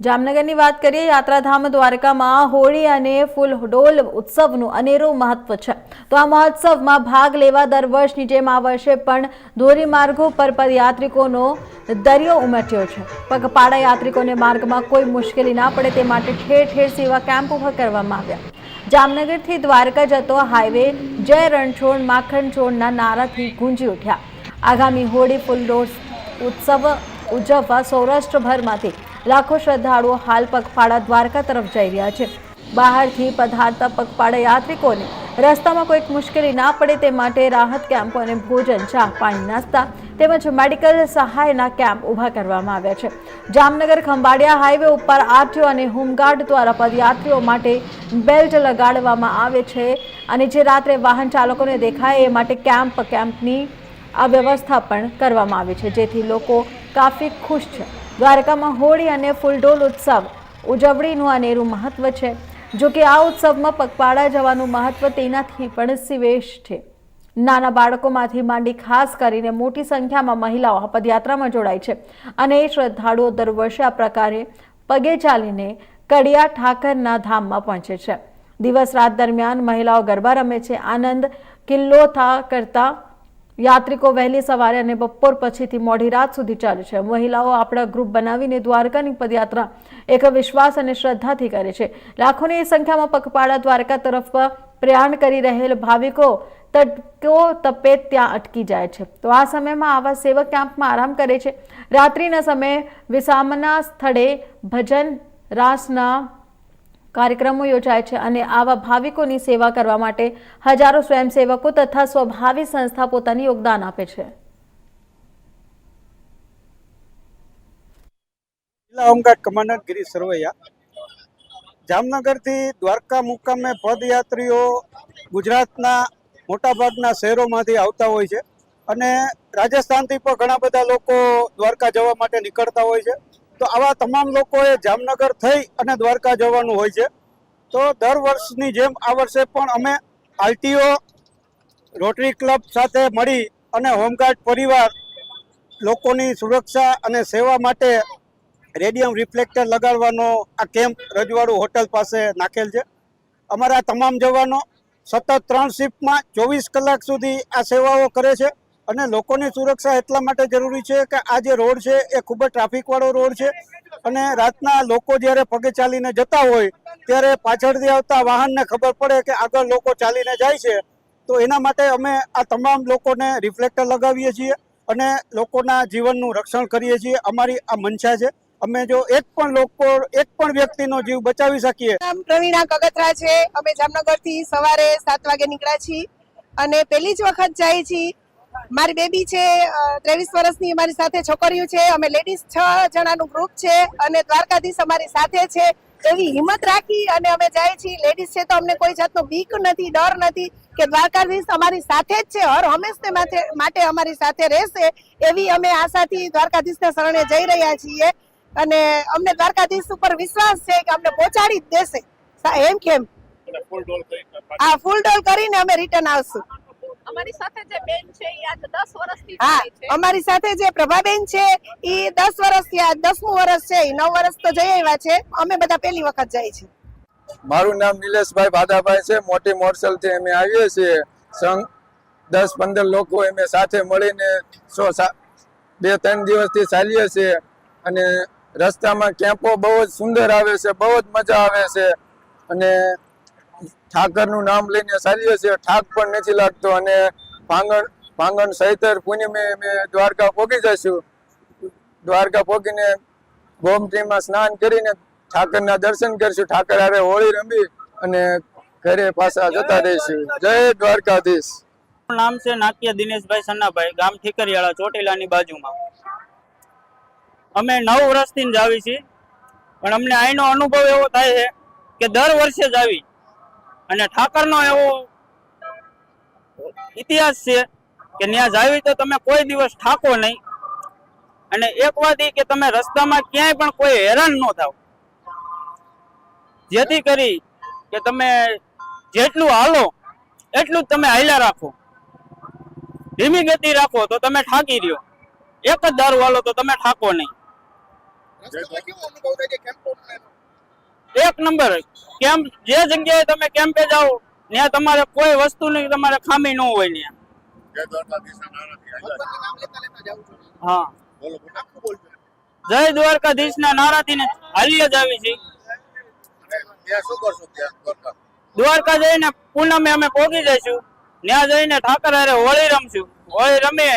જામનગરની વાત કરીએ, યાત્રાધામ દ્વારકામાં હોળી અને ફૂલડોલ ઉત્સવનું અનેરું મહત્વ છે. તો આ મહોત્સવમાં ભાગ લેવા દર વર્ષની જેમ આ વર્ષે પણ ધોરીમાર્ગો પર પદયાત્રિકોનો દરિયો ઉમટ્યો છે. પગપાળા યાત્રિકોને માર્ગમાં કોઈ મુશ્કેલી ના પડે તે માટે ઠેર ઠેર સેવા કેમ્પ ઉભા કરવામાં આવ્યા. જામનગરથી દ્વારકા જતો હાઈવે જય રણછોડ માખણ છોડના નારાથી ગુંજી ઉઠ્યા. આગામી હોળી ફૂલડોલ ઉત્સવ ઉજવવા સૌરાષ્ટ્રભરમાંથી લાખો શ્રદ્ધાળુઓ હાલ પગપાળા દ્વારકા તરફ જઈ રહ્યા છે. બહારથી પધારતા પગપાળા યાત્રિકોને રસ્તામાં કોઈક મુશ્કેલી ના પડે તે માટે રાહત કેમ્પો અને ભોજન, ચા, પાણી, નાસ્તા તેમજ મેડિકલ સહાયના કેમ્પ ઊભા કરવામાં આવ્યા છે. જામનગર ખંભાળિયા હાઈવે ઉપર આરટીઓ અને હોમગાર્ડ દ્વારા પદયાત્રીઓ માટે બેલ્ટ લગાડવામાં આવે છે અને જે રાત્રે વાહન ચાલકોને દેખાય એ માટે કેમ્પની આ વ્યવસ્થા પણ કરવામાં આવી છે, જેથી લોકો કાફી ખુશ છે. દ્વારકામાં હોળી અને ફૂલડોલ ઉત્સવ ઉજવણીનું અનેરું મહત્વ છે. જો કે આ ઉત્સવમાં પગપાળા જવાનું મહત્વ તેનાથી પણ વિશેષ છે. નાના બાળકોમાંથી માંડી ખાસ કરીને મોટી સંખ્યામાં મહિલાઓ પદયાત્રામાં જોડાય છે અને શ્રદ્ધાળુઓ દર વર્ષે આ પ્રકારે પગે ચાલીને કડિયા ઠાકરના ધામમાં પહોંચે છે. દિવસ રાત દરમિયાન મહિલાઓ ગરબા રમે છે. આનંદ કિલ્લોથા કરતા યાત્રિકો વહેલી સવારે અને બપોર પછીથી મોડી રાત સુધી ચાલે છે. મહિલાઓ આપણા ગ્રુપ બનાવીને દ્વારકાની પદયાત્રા એક વિશ્વાસ અને શ્રદ્ધાથી કરે છે. લાખોની સંખ્યામાં પગપાળા દ્વારકા તરફ પ્રયાણ કરી રહેલ ભાવિકો તડકો તપે ત્યાં અટકી જાય છે. તો આ સમયમાં આવા સેવા કેમ્પમાં આરામ કરે છે. રાત્રિના સમયે વિસામના સ્થળે ભજન રાસના કાર્યક્રમો યોજાય છે અને આવા ભાવિકોની સેવા કરવા માટે હજારો સ્વયંસેવકો તથા સ્વભાવી સંસ્થા પોતાનું યોગદાન આપે છે. Home guard commander Girish Sarvaiya. જામનગરથી દ્વારકા મુકામે પદયાત્રીઓ ગુજરાતના મોટાભાગના શહેરોમાંથી આવતા હોય છે અને રાજસ્થાનથી પણ ઘણા બધા લોકો દ્વારકા જવા માટે નીકળતા હોય છે. તો આવા તમામ લોકોએ જામનગર થઈ અને દ્વારકા જવાનું હોય છે. તો દર વર્ષની જેમ આ વર્ષે પણ અમે આરટીઓ, રોટરી ક્લબ સાથે મળી અને હોમગાર્ડ પરિવાર લોકોની સુરક્ષા અને સેવા માટે રેડિયમ રિફ્લેક્ટર લગાડવાનો આ કેમ્પ રજવાડું હોટલ પાસે નાખેલ છે. અમારા તમામ જવાનો સતત 3 શિફ્ટમાં 24 કલાક સુધી આ સેવાઓ કરે છે અને લોકોની સુરક્ષા એટલા માટે જરૂરી છે કે આ જે રોડ છે એ ખૂબ જ ટ્રાફિકવાળો રોડ છે અને રાતના લોકો જ્યારે પગે ચાલીને જતા હોય ત્યારે પાછળથી આવતા વાહનને ખબર પડે કે આગળ લોકો ચાલીને જાય છે. તો એના માટે અમે આ તમામ લોકોને રિફ્લેક્ટર લગાવીએ છીએ અને લોકોના જીવનનું રક્ષણ કરીએ છીએ. અમારી આ મનસા છે. અમે જો એક પણ વ્યક્તિનો જીવ બચાવી શકીએ. નામ પ્રવીણા કગથરા છે. અમે જામનગરથી સવારે 7 વાગે નીકળ્યા છીએ અને પહેલી જ વખત જાય છીએ. મારી બેબી છે 23 વર્ષની, મારી સાથે છોકરીઓ છે. અમે લેડીઝ 6 જણાનું ગ્રુપ છે અને દ્વારકાધીશ અમારી સાથે છે. એવી હિંમત રાખી અને અમે જાય છીએ. લેડીઝ છે તો અમને કોઈ જાતનો બીક નથી, ડર નથી કે દ્વારકાધીશ અમારી સાથે જ છે, હર હંમેશને માટે અમારી સાથે રહેશે એવી અમે આશાથી દ્વારકાધીશના શરણે જઈ રહ્યા છીએ અને અમને દ્વારકાધીશ ઉપર વિશ્વાસ છે કે અમને પહોંચાડી જ દેશે. એમ કેમ આ ફૂલ ડોલ કરીને અમે રિટર્ન આવશું. અમારી સાથે જે બેન છે એ આજ 10 વર્ષથી હા, છે. અમારી સાથે જે પ્રભાબેન છે એ 10 વર્ષથી, આ 10મું વર્ષ છે. 9 વર્ષ તો જઈ આવ્યા છે. અમે બધા પહેલી વખત જાય છે. મારું નામ નિલેશભાઈ ભાદાભાઈ છે. મોટી મોરસલથી અમે આવીએ છીએ. સંઘ 10-15 લોકો અમે સાથે મળીને 2-3 દિવસથી ચાલીએ છીએ અને રસ્તામાં કેમ્પો બહુ જ સુંદર આવે છે, બહુ જ મજા આવે છે અને ઠાકરનું નામ લઈને ચાલીએ છીએ. ઠાક પણ નથી લાગતો અને ભાંગણ સહિતર પૂનમે અમે દ્વારકા પહોંચી જઈશું. દ્વારકા પહોંચીને ગોમતીમાં સ્નાન કરીને ઠાકરના દર્શન કરીશું. ઠાકર હારે હોળી રમી અને ઘરે પાછા જતા રહીશું. જય દ્વારકાધીશ. નામ છે નાત્ય દિનેશભાઈ સન્નાભાઈ, ગામ ઠીકરિયાળા, ચોટીલાની બાજુમાં. અમે 9 વર્ષથી જ આવી છીએ પણ અમને અહીંનો અનુભવ એવો થાય છે કે દર વર્ષે જ આવી અને ઠાકરનો એવો ઇતિહાસ છે કે ત્યાં જાવી તો તમે કોઈ દિવસ ઠાકો નહીં. અને એક વાત એ કે તમે રસ્તામાં ક્યાંય પણ કોઈ હેરાન ન થાવ, જેથી કરી કે તમે જેટલું હાલો એટલું જ તમે હાલ્યા રાખો. ધીમી ગતિ રાખો તો તમે ઠાકી રહ્યો. એક જ દારૂ હાલો તો તમે ઠાકો નહીં. નંબર કેમ્પ જે જગ્યાએ તમે કેમ્પે જાઓ ત્યાં તમારે કોઈ વસ્તુની તમારે ખામી ન હોય ત્યાં. હા, જય દ્વારકાધીશના નારાથી ને હાલીએ જ આવી છે. દ્વારકા જઈને પૂનમે અમે પોગી જઈશું. ત્યાં જઈને ઠાકર હારે હોળી રમશું. હોળી રમી